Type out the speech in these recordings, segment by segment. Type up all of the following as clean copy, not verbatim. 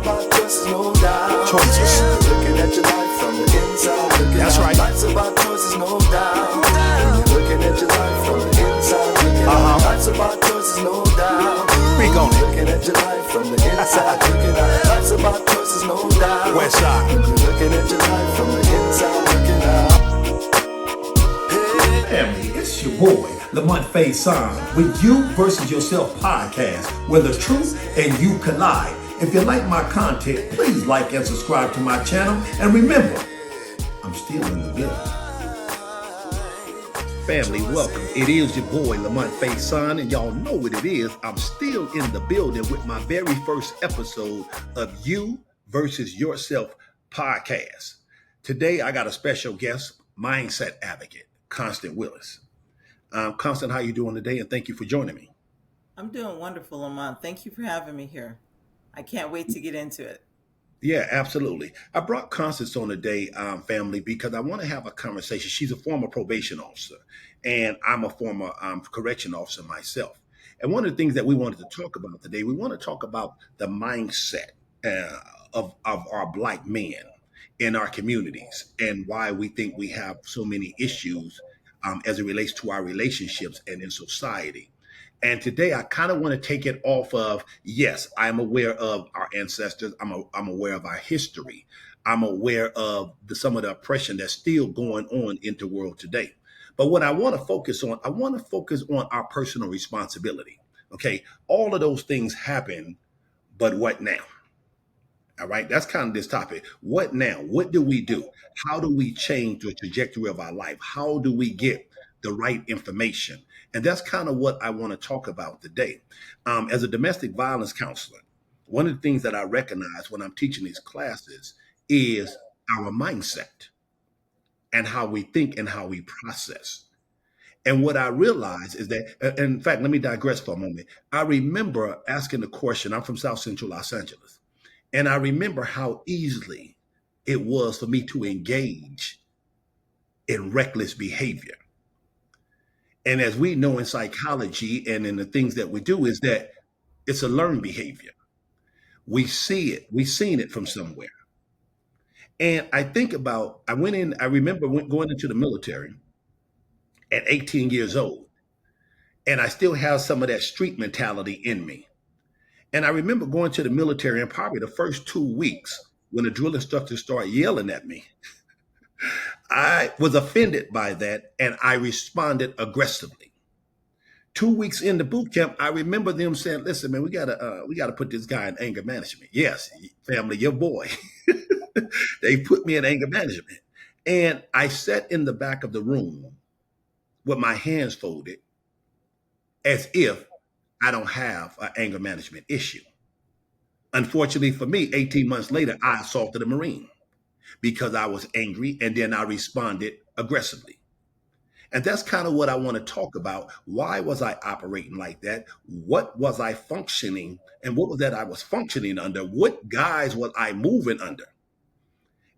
about choices, no doubt. Choices. Looking at your life from the inside. That's right. Life's about choices, no doubt. When you're looking at your life from the inside. Life's about choices, no doubt. Speak on it. Looking at your life from the inside. Life's about choices, no doubt. West side. When you're looking at your life from the inside. Looking out. Family, it's your boy, Lamont Faison, with You Versus Yourself podcast, where the truth and you collide. If you like my content, please like and subscribe to my channel. And remember, I'm still in the building. Family, welcome. It is your boy, Lamont Faison, and y'all know what it is. I'm still in the building with my very first episode of You Versus Yourself podcast. Today, I got a special guest, mindset advocate, Constant Willis. Constant, how you doing today? And thank you for joining me. I'm doing wonderful, Lamont. Thank you for having me here. I can't wait to get into it. Yeah, absolutely. I brought Constance on today, family, because I want to have a conversation. She's a former probation officer, and I'm a former correction officer myself. And one of the things that we wanted to talk about today, we want to talk about the mindset of our Black men in our communities and why we think we have so many issues as it relates to our relationships and in society. And today I kind of want to take it off of, yes, I'm aware of our ancestors. I'm aware of our history. I'm aware of some of the oppression that's still going on in the world today. But what I want to focus on, our personal responsibility. Okay, all of those things happen, but what now? All right, that's kind of this topic. What now? What do we do? How do we change the trajectory of our life? How do we get the right information? And that's kind of what I want to talk about today. As a domestic violence counselor, one of the things that I recognize when I'm teaching these classes is our mindset and how we think and how we process. And what I realize is that, and in fact, let me digress for a moment. I remember asking the question, I'm from South Central Los Angeles. And I remember how easily it was for me to engage in reckless behavior. And as we know in psychology and in the things that we do is that it's a learned behavior. We see it. We've seen it from somewhere. And I remember going into the military at 18 years old. And I still have some of that street mentality in me. And I remember going to the military and probably the first 2 weeks when the drill instructor started yelling at me, I was offended by that and I responded aggressively. 2 weeks into boot camp, I remember them saying, listen, man, we gotta put this guy in anger management. Yes, family, your boy. They put me in anger management. And I sat in the back of the room with my hands folded as if I don't have an anger management issue. Unfortunately for me, 18 months later, I assaulted a Marine because I was angry and then I responded aggressively. And that's kind of what I want to talk about. Why was I operating like that? What was I functioning and what was that I was functioning under? What guise was I moving under?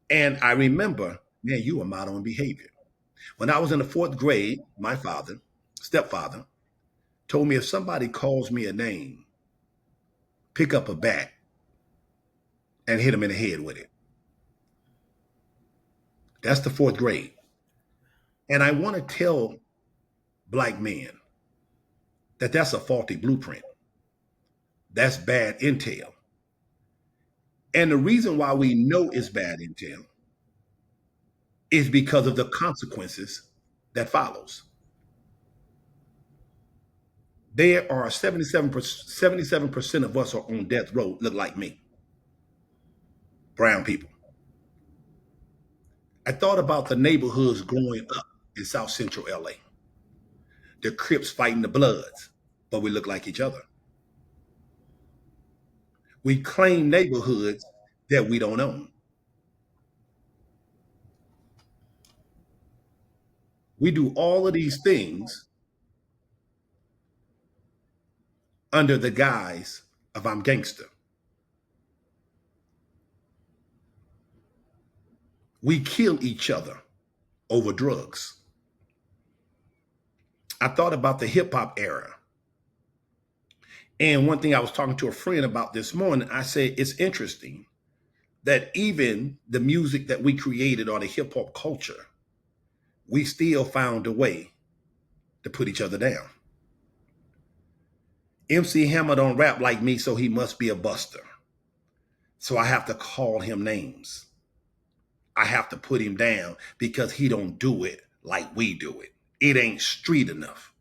And I remember, man, you were modeling behavior. When I was in the 4th grade, my stepfather, told me if somebody calls me a name, pick up a bat and hit them in the head with it. That's the 4th grade. And I want to tell Black men that that's a faulty blueprint. That's bad intel. And the reason why we know it's bad intel is because of the consequences that follows. There are 77% of us are on death row, look like me. Brown people. I thought about the neighborhoods growing up in South Central LA. The Crips fighting the Bloods, but we look like each other. We claim neighborhoods that we don't own. We do all of these things under the guise of I'm gangster. We kill each other over drugs. I thought about the hip hop era. And one thing I was talking to a friend about this morning, I said, it's interesting that even the music that we created or the hip hop culture, we still found a way to put each other down. MC Hammer don't rap like me, so he must be a buster. So I have to call him names. I have to put him down because he don't do it like we do it. It ain't street enough.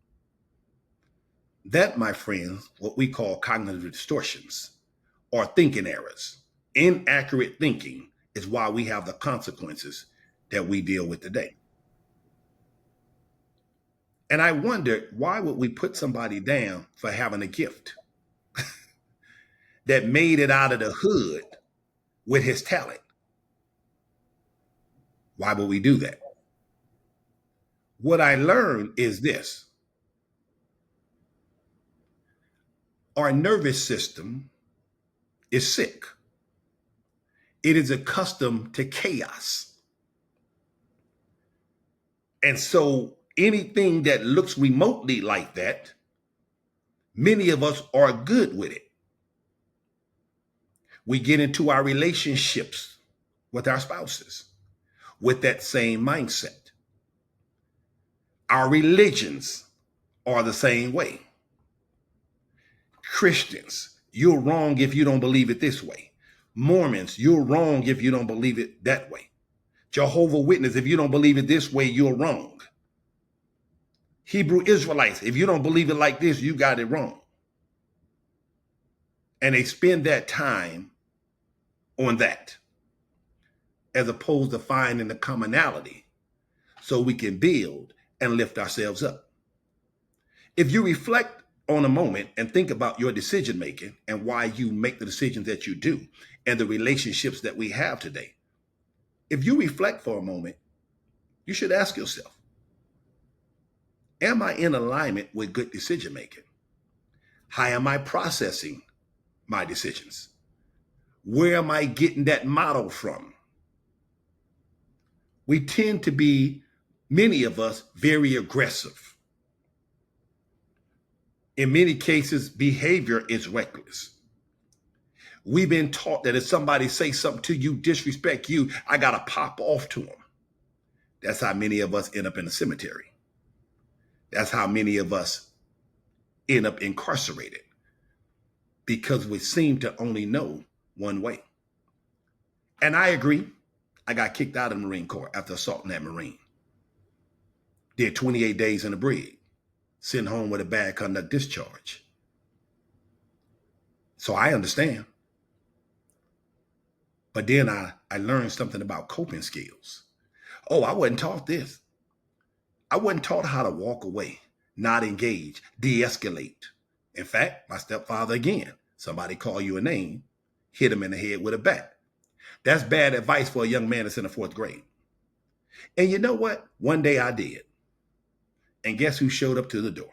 That, my friends, what we call cognitive distortions or thinking errors. Inaccurate thinking is why we have the consequences that we deal with today. And I wondered, why would we put somebody down for having a gift that made it out of the hood with his talent? Why would we do that? What I learned is this. Our nervous system is sick. It is accustomed to chaos. And so anything that looks remotely like that, many of us are good with it. We get into our relationships with our spouses with that same mindset. Our religions are the same way. Christians, you're wrong if you don't believe it this way. Mormons, you're wrong if you don't believe it that way. Jehovah's Witness, if you don't believe it this way, you're wrong. Hebrew Israelites, if you don't believe it like this, you got it wrong. And they spend that time on that, as opposed to finding the commonality so we can build and lift ourselves up. If you reflect on a moment and think about your decision making and why you make the decisions that you do and the relationships that we have today, if you reflect for a moment, you should ask yourself, am I in alignment with good decision making? How am I processing my decisions? Where am I getting that model from? We tend to be, many of us, very aggressive. In many cases, behavior is reckless. We've been taught that if somebody says something to you, disrespect you, I got to pop off to them. That's how many of us end up in the cemetery. That's how many of us end up incarcerated, because we seem to only know one way. And I agree. I got kicked out of the Marine Corps after assaulting that Marine. Did 28 days in the brig, sent home with a bad conduct discharge. So I understand. But then I learned something about coping skills. Oh, I wasn't taught this. I wasn't taught how to walk away, not engage, de-escalate. In fact, my stepfather, again, somebody call you a name, hit him in the head with a bat. That's bad advice for a young man that's in the 4th grade. And you know what? One day I did. And guess who showed up to the door?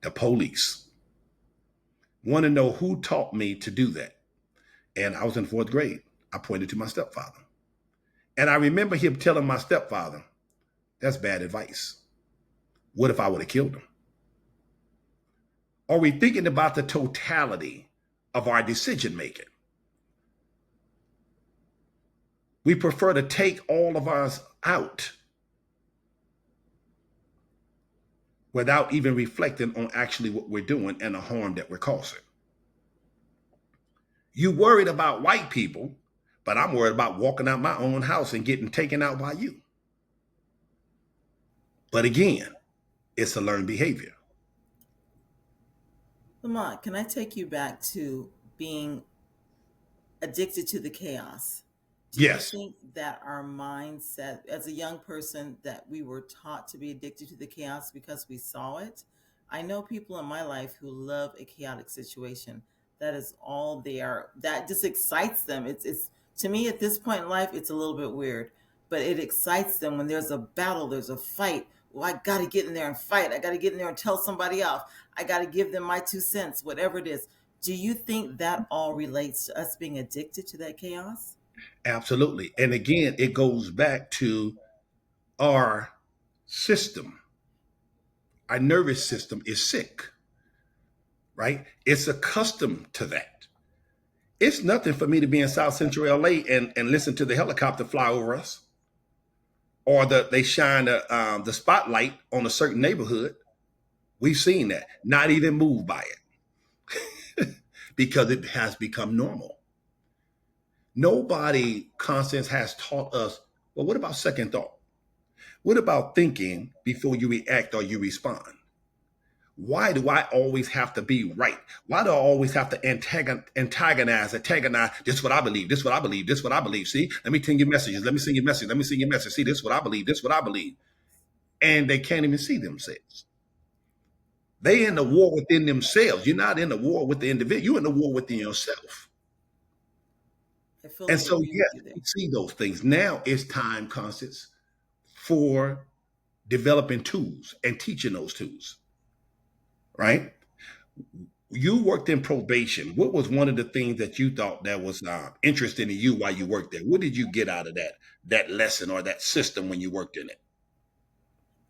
The police. Want to know who taught me to do that? And I was in 4th grade. I pointed to my stepfather. And I remember him telling my stepfather, that's bad advice. What if I would have killed him? Are we thinking about the totality of our decision making? We prefer to take all of us out without even reflecting on actually what we're doing and the harm that we're causing. You worried about white people, but I'm worried about walking out my own house and getting taken out by you. But again, it's a learned behavior. Lamont, can I take you back to being addicted to the chaos? Do Yes. you think that our mindset, as a young person, that we were taught to be addicted to the chaos because we saw it? I know people in my life who love a chaotic situation. That is all they are. That just excites them. It's to me at this point in life, it's a little bit weird, but it excites them when there's a battle, there's a fight. Well, I got to get in there and fight. I got to get in there and tell somebody off. I got to give them my 2 cents, whatever it is. Do you think that all relates to us being addicted to that chaos? Absolutely. And again, it goes back to our system. Our nervous system is sick. right? It's accustomed to that. It's nothing for me to be in South Central LA and listen to the helicopter fly over us, or they shine the spotlight on a certain neighborhood. We've seen that. Not even moved by it because it has become normal. Nobody, Constance, has taught us, well, what about second thought? What about thinking before you react or you respond? Why do I always have to be right? Why do I always have to antagonize? This is what I believe. This is what I believe. This is what I believe. See, let me send you messages. Let me send you message. Let me send you message. See, this is what I believe. This is what I believe. And they can't even see themselves. They in the war within themselves. You're not in the war with the individual. You're in the war within yourself. I fully And so, agree yes, with you there. we see those things. Now it's time, Constance, for developing tools and teaching those tools, right? You worked in probation. What was one of the things that you thought that was interesting to you while you worked there? What did you get out of that lesson or that system when you worked in it?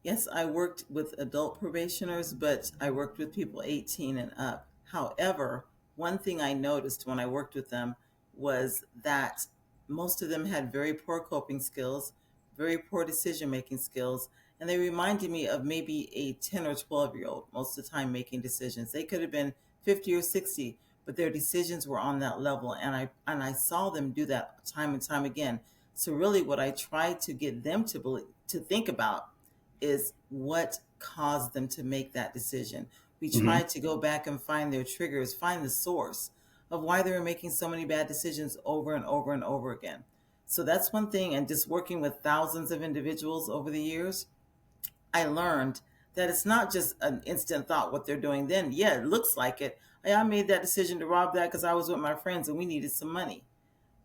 Yes, I worked with adult probationers, but I worked with people 18 and up. However, one thing I noticed when I worked with them was that most of them had very poor coping skills, very poor decision making skills, and they reminded me of maybe a 10 or 12-year-old most of the time making decisions. They could have been 50 or 60, but their decisions were on that level, and I saw them do that time and time again. So really what I tried to get them to believe, to think about, is what caused them to make that decision. We Hmm. tried to go back and find their triggers, find the source of why they were making so many bad decisions over and over and over again. So that's one thing. And just working with thousands of individuals over the years, I learned that it's not just an instant thought what they're doing then. Yeah, it looks like it. Hey, I made that decision to rob that because I was with my friends and we needed some money.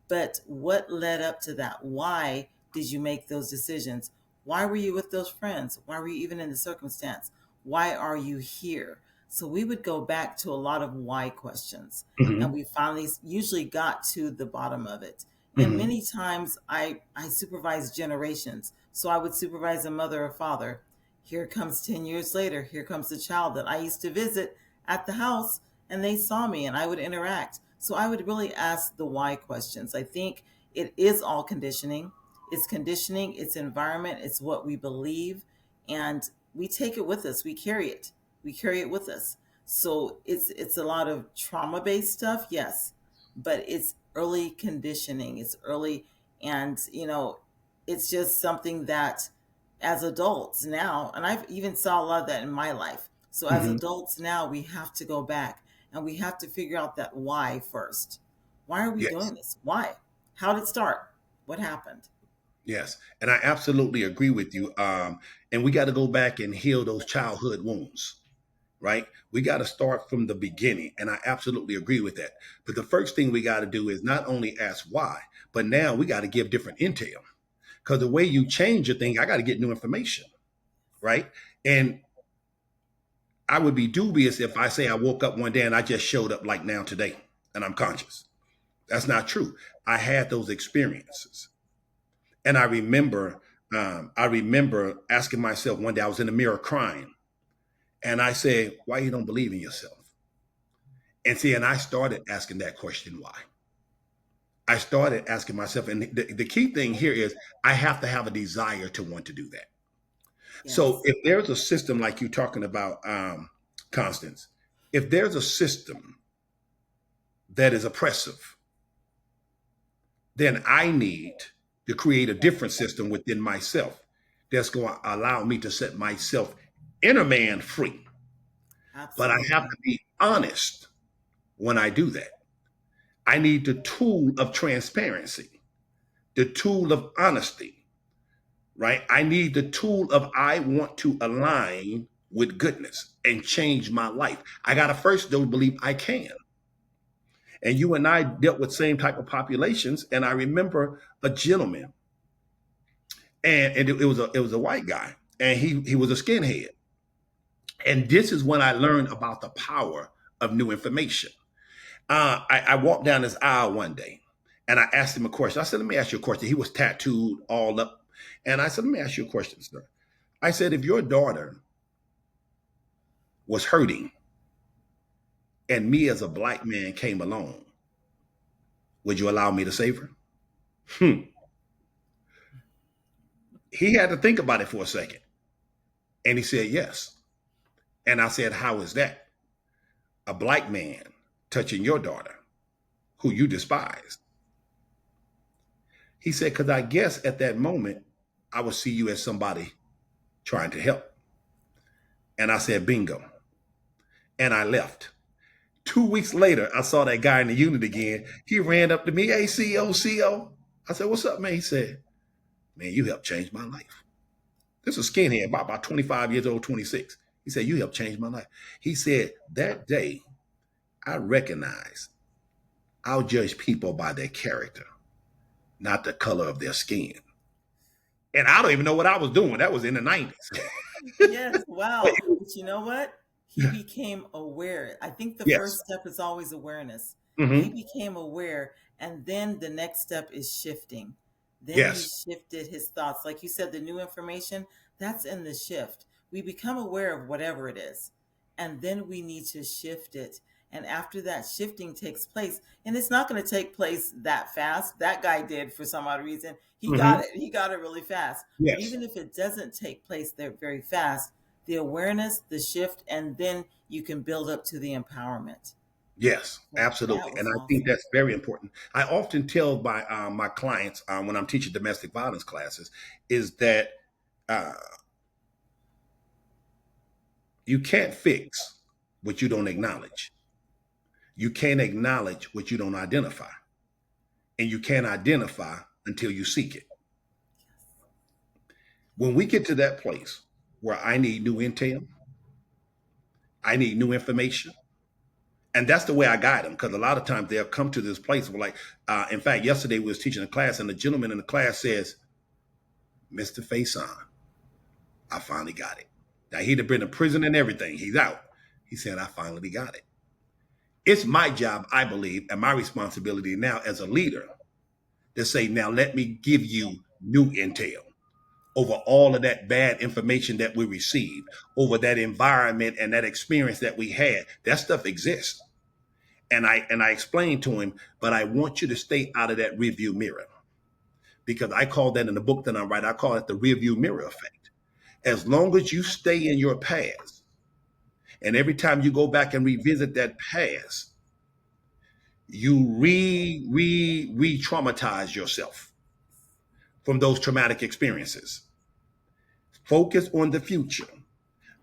But what led up to that? Why did you make those decisions? Why were you with those friends? Why were you even in the circumstance? Why are you here? So we would go back to a lot of why questions, and Hmm. we finally usually got to the bottom of it. And Hmm. many times I supervised generations. So I would supervise a mother or father. Here comes 10 years later, here comes the child that I used to visit at the house, and they saw me and I would interact. So I would really ask the why questions. I think it is all conditioning. It's conditioning, it's environment, it's what we believe, and we take it with us. We carry it. We carry it with us. So it's a lot of trauma based stuff, yes, but it's early conditioning. It's early, and it's just something that as adults now, and I've even saw a lot of that in my life. So as Hmm. adults now, we have to go back and we have to figure out that why first. Why are we Yes. doing this? Why? How did it start? What happened? Yes, and I absolutely agree with you. And we got to go back and heal those childhood wounds, right? We got to start from the beginning, and I absolutely agree with that. But the first thing we got to do is not only ask why, but now we got to give different intel. Because the way you change a thing, I got to get new information, right? And I would be dubious if I say I woke up one day and I just showed up like now today, and I'm conscious. That's not true. I had those experiences. And I remember asking myself one day, I was in the mirror crying, and I said, "Why you don't believe in yourself?" And see, and I started asking that question, why? I started asking myself, and the key thing here is I have to have a desire to want to do that. So Yes. if there's a system like you're talking about, Constance, if there's a system that is oppressive, then I need to create a different system within myself that's going to allow me to set myself inner man free. But I have Absolutely. to be honest when I do that. I need the tool of transparency, the tool of honesty, right? I need the tool of I want to align with goodness and change my life. I got to first, though, believe I can. And you and I dealt with same type of populations. And I remember a gentleman, and it was a white guy, and he was a skinhead. And this is when I learned about the power of new information. I walked down this aisle one day and I asked him a question. I said, "Let me ask you a question." He was tattooed all up. And I said, "Let me ask you a question, sir." I said, "If your daughter was hurting and me as a black man came along, would you allow me to save her? Hmm. He had to think about it for a second. And he said, yes. And I said, how is that? A black man touching your daughter, who you despise. He said, because I guess at that moment, I would see you as somebody trying to help. And I said, bingo. And I left. 2 weeks later, I saw that guy in the unit again. He ran up to me, hey, CO. I said, what's up, man? He said, man, you helped change my life. This is a skinhead, about 25 years old, 26. He said, you helped change my life. He said, that day, I recognized I'll judge people by their character, not the color of their skin. And I don't even know what I was doing. That was in the 90s. Yes, wow. But you know what? He became aware. I think the Yes. first step is always awareness. He Hmm. became aware, and then the next step is shifting. Then he Yes. shifted his thoughts. Like you said, the new information, that's in the shift. We become aware of whatever it is, and then we need to shift it. And after that shifting takes place, and it's not going to take place that fast. That guy did for some odd reason. He got Hmm. it. He got it really fast. But Yes. even if it doesn't take place there very fast, the awareness, the shift, and then you can build up to the empowerment. Yes, So absolutely, that and was I think awesome. that's very important. I often tell my clients when I'm teaching domestic violence classes is that uh, you can't fix what you don't acknowledge. You can't acknowledge what you don't identify, and you can't identify until you seek it. When we get to that place where I need new intel, I need new information, and that's the way I guide them because a lot of times they'll come to this place where, like, in fact, yesterday we was teaching a class, and the gentleman in the class says, "Mr. Faison, I finally got it." Now he'd have been in prison and everything. He's out. He said, I finally got it. It's my job, I believe, and my responsibility now as a leader to say, now let me give you new intel over all of that bad information that we received, over that environment and that experience that we had. That stuff exists. And I explained to him, but I want you to stay out of that review mirror. Because I call that in the book that I'm writing, I call it the review mirror effect. As long as you stay in your past, and every time you go back and revisit that past, you re-traumatize yourself from those traumatic experiences. Focus on the future.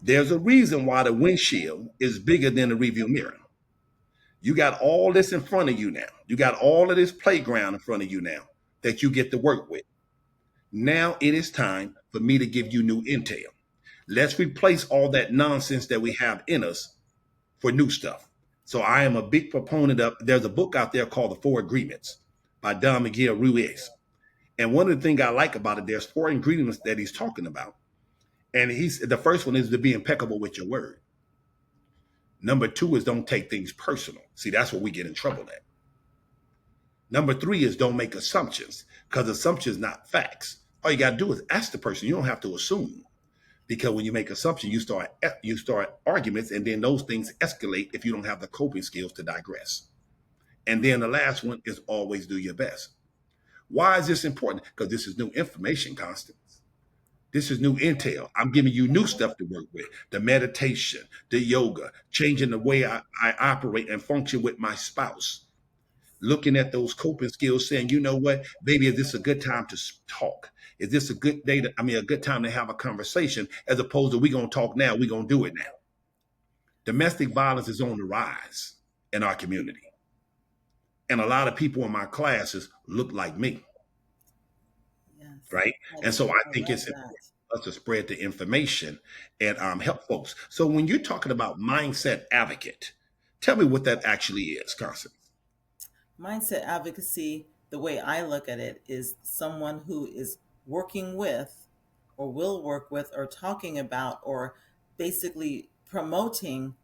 There's a reason why the windshield is bigger than the review mirror. You got all this in front of you now. You got all of this playground in front of you now that you get to work with. Now it is time for me to give you new intel. Let's replace all that nonsense that we have in us for new stuff. So I am a big proponent of, there's a book out there called The Four Agreements by Don Miguel Ruiz. And one of the things I like about it, there's four ingredients that he's talking about. And the first one is to be impeccable with your word. Number two is don't take things personal. See, that's where we get in trouble at. Number three is don't make assumptions, because assumptions not facts. All you got to do is ask the person. You don't have to assume, because when you make assumptions, you start arguments, and then those things escalate if you don't have the coping skills to digress. And then the last one is always do your best. Why is this important? Because this is new information, Constance. This is new intel. I'm giving you new stuff to work with. The meditation, the yoga, changing the way I operate and function with my spouse. Looking at those coping skills, saying, you know what, baby, is this a good time to talk? Is this a good day a good time to have a conversation, as opposed to we gonna talk now, we gonna do it now. Domestic violence is on the rise in our community. And a lot of people in my classes look like me, Yes, right? And I, so I I think love it's important that. for us to spread the information and help folks. So when you're talking about mindset advocate, tell me what that actually is, Constance. Mindset advocacy, the way I look at it, is someone who is working with, or will work with, or talking about, or basically promoting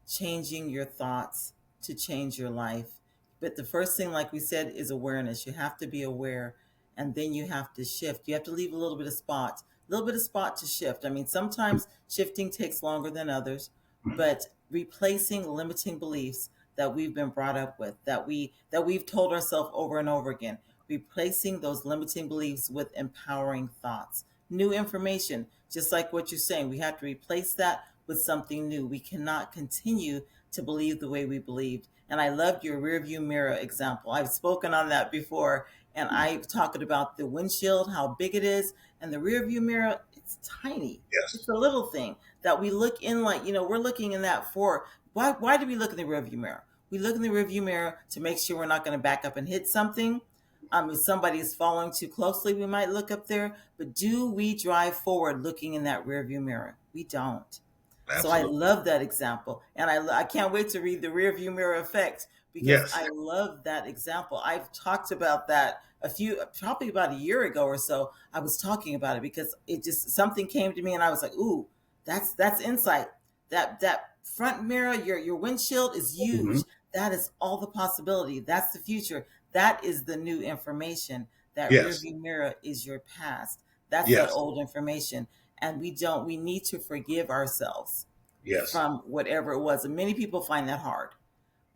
changing your thoughts to change your life. But the first thing, like we said, is awareness. You have to be aware, and then you have to shift. You have to leave a little bit of spot to shift. I mean, sometimes shifting takes longer than others, but replacing limiting beliefs that we've been brought up with, that we've told ourselves over and over again, replacing those limiting beliefs with empowering thoughts, new information, just like what you're saying. We have to replace that with something new. We cannot continue to believe the way we believed. And I loved your rear view mirror example. I've spoken on that before, and I've talked about the windshield, how big it is, and the rear view mirror, it's tiny. Yes. It's a little thing that we look in, like, we're looking in that for. Why do we look in the rear view mirror? We look in the rear view mirror to make sure we're not going to back up and hit something. If somebody is following too closely, we might look up there. But do we drive forward looking in that rear view mirror? We don't. So I Absolutely. love that example. And I can't wait to read the rear view mirror effect, because Yes. I love that example. I've talked about that probably about a year ago or so. I was talking about it because it just, something came to me and I was like, ooh, that's insight. That front mirror, your windshield is Mhm. huge. That is all the possibility. That's the future. That is the new information. That rear Yes. view mirror is your past. That's that Yes. old information. And we need to forgive ourselves Yes. from whatever it was. And many people find that hard.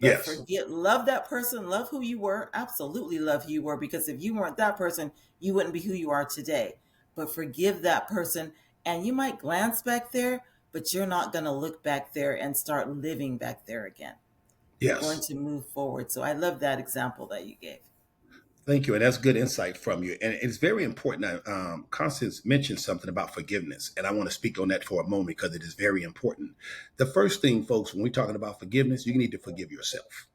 But Yes. forget, love that person, love who you were, absolutely love who you were, because if you weren't that person, you wouldn't be who you are today. But forgive that person, and you might glance back there, but you're not going to look back there and start living back there again. You're going Yes. to move forward. So I love that example that you gave. Thank you. And that's good insight from you. And it's very important. Constance mentioned something about forgiveness. And I want to speak on that for a moment because it is very important. The first thing, folks, when we're talking about forgiveness, you need to forgive yourself,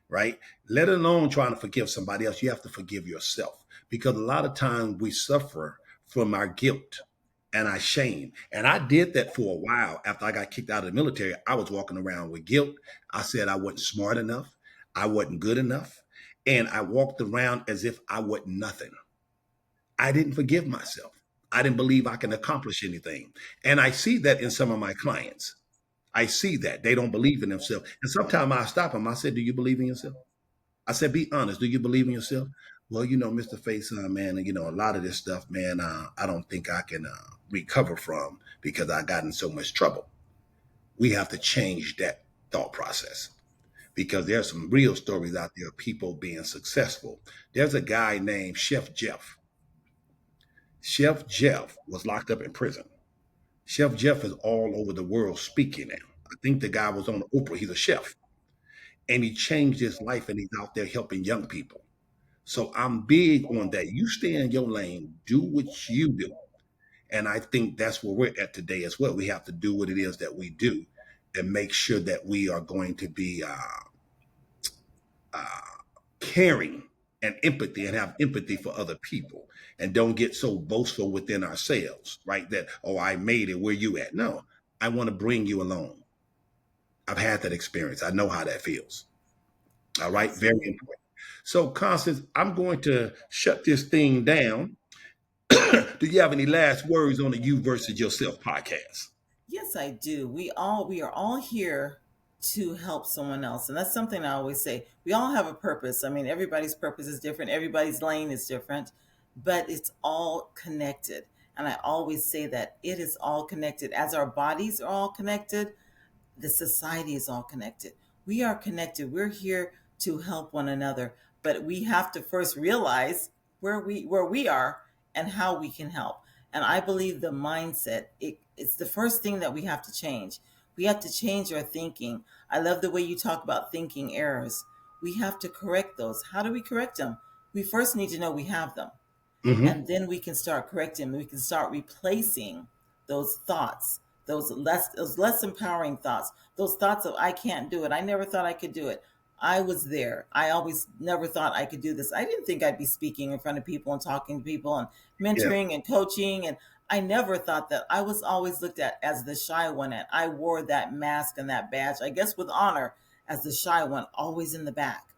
right? Let alone trying to forgive somebody else. You have to forgive yourself, because a lot of times we suffer from our guilt and our shame. And I did that for a while. After I got kicked out of the military, I was walking around with guilt. I said I wasn't smart enough. I wasn't good enough. And I walked around as if I wasn't nothing. I didn't forgive myself. I didn't believe I can accomplish anything. And I see that in some of my clients. I see that they don't believe in themselves. And sometimes I stop them. I said, do you believe in yourself? I said, be honest. Do you believe in yourself? Well, Mr. Face, man, a lot of this stuff, man, I don't think I can recover from because I got in so much trouble. We have to change that thought process, because there's some real stories out there of people being successful. There's a guy named Chef Jeff. Chef Jeff was locked up in prison. Chef Jeff is all over the world speaking now. I think the guy was on Oprah. He's a chef, and he changed his life, and he's out there helping young people. So I'm big on that. You stay in your lane, do what you do. And I think that's where we're at today as well. We have to do what it is that we do and make sure that we are going to be uh, caring and empathy, and have empathy for other people, and don't get so boastful within ourselves, right? That, oh, I made it, where you at? No, I want to bring you along. I've had that experience. I know how that feels. All right. Very Absolutely. important. So, Constance, I'm going to shut this thing down. Do you have any last words on the You versus Yourself podcast? Yes, I do. We are all here to help someone else. And that's something I always say. We all have a purpose. I mean, everybody's purpose is different, everybody's lane is different, but it's all connected. And I always say that it is all connected. As our bodies are all connected, the society is all connected. We are connected. We're here to help one another, but we have to first realize where we are and how we can help. And I believe the mindset, it's the first thing that we have to change. We have to change our thinking. I love the way you talk about thinking errors. We have to correct those. How do we correct them? We first need to know we have them, Hmm. and then we can start correcting. We can start replacing those thoughts, those less empowering thoughts, those thoughts of I can't do it, I never thought I could do it, I was there, I always never thought I could do this, I didn't think I'd be speaking in front of people and talking to people and Yeah. mentoring and coaching, and I never thought that. I was always looked at as the shy one, and I wore that mask and that badge, I guess with honor, as the shy one, always in the back.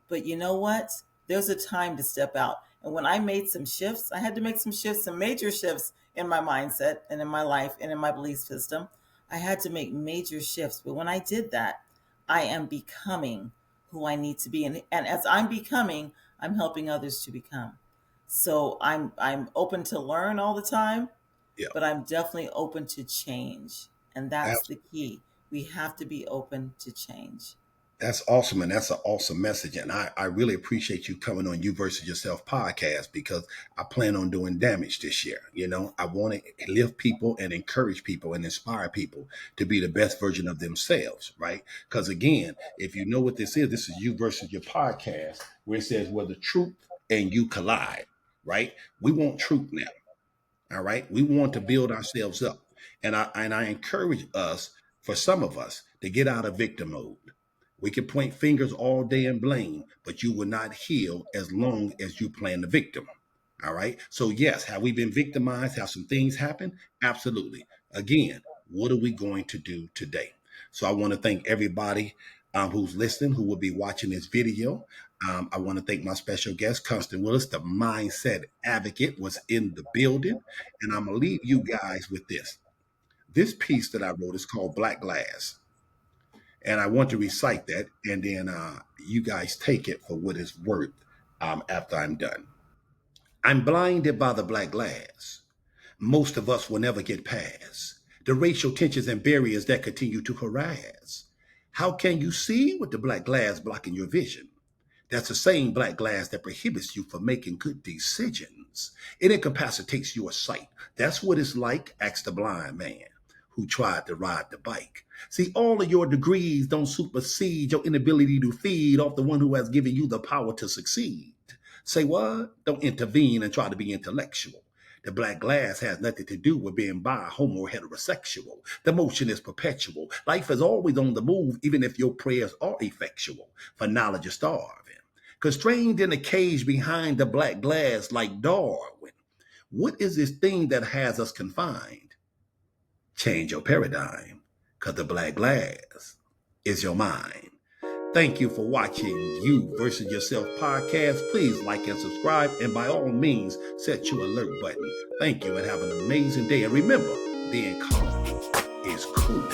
But you know what? There's a time to step out. And when I made some shifts, I had to make some shifts, some major shifts in my mindset and in my life and in my belief system. I had to make major shifts. But when I did that, I am becoming who I need to be. And as I'm becoming, I'm helping others to become. So I'm open to learn all the time, Yeah. but I'm definitely open to change. And that's the key. we have to be open to change. That's awesome. And that's an awesome message. And I really appreciate you coming on You Versus Yourself podcast because I plan on doing damage this year. You know, I want to lift people and encourage people and inspire people to be the best version of themselves, right? Because again, if you know what this is You Versus Your podcast, where it says where the truth and you collide, right? We want truth now. All right. We want to build ourselves up. And I encourage us, for some of us, to get out of victim mode. We can point fingers all day and blame, but you will not heal as long as you plan the victim. All right. So yes, have we been victimized? Have some things happen? Absolutely. Again, what are we going to do today? So I want to thank everybody who's listening, who will be watching this video. I want to thank my special guest, Constant Willis, the mindset advocate, was in the building. And I'm going to leave you guys with this. This piece that I wrote is called Black Glass. And I want to recite that, and then you guys take it for what it's worth after I'm done. I'm blinded by the black glass. Most of us will never get past the racial tensions and barriers that continue to harass. How can you see with the black glass blocking your vision? That's the same black glass that prohibits you from making good decisions. It incapacitates your sight. That's what it's like, ask the blind man who tried to ride the bike. See, all of your degrees don't supersede your inability to feed off the one who has given you the power to succeed. Say what? Don't intervene and try to be intellectual. The black glass has nothing to do with being bi, homo, or heterosexual. The motion is perpetual. Life is always on the move, even if your prayers are effectual. For knowledge is starving. Constrained in a cage behind the black glass like Darwin. What is this thing that has us confined? Change your paradigm, because the black glass is your mind. Thank you for watching You Versus Yourself podcast. Please like and subscribe, and by all means, set your alert button. Thank you and have an amazing day. And remember, being calm is cool.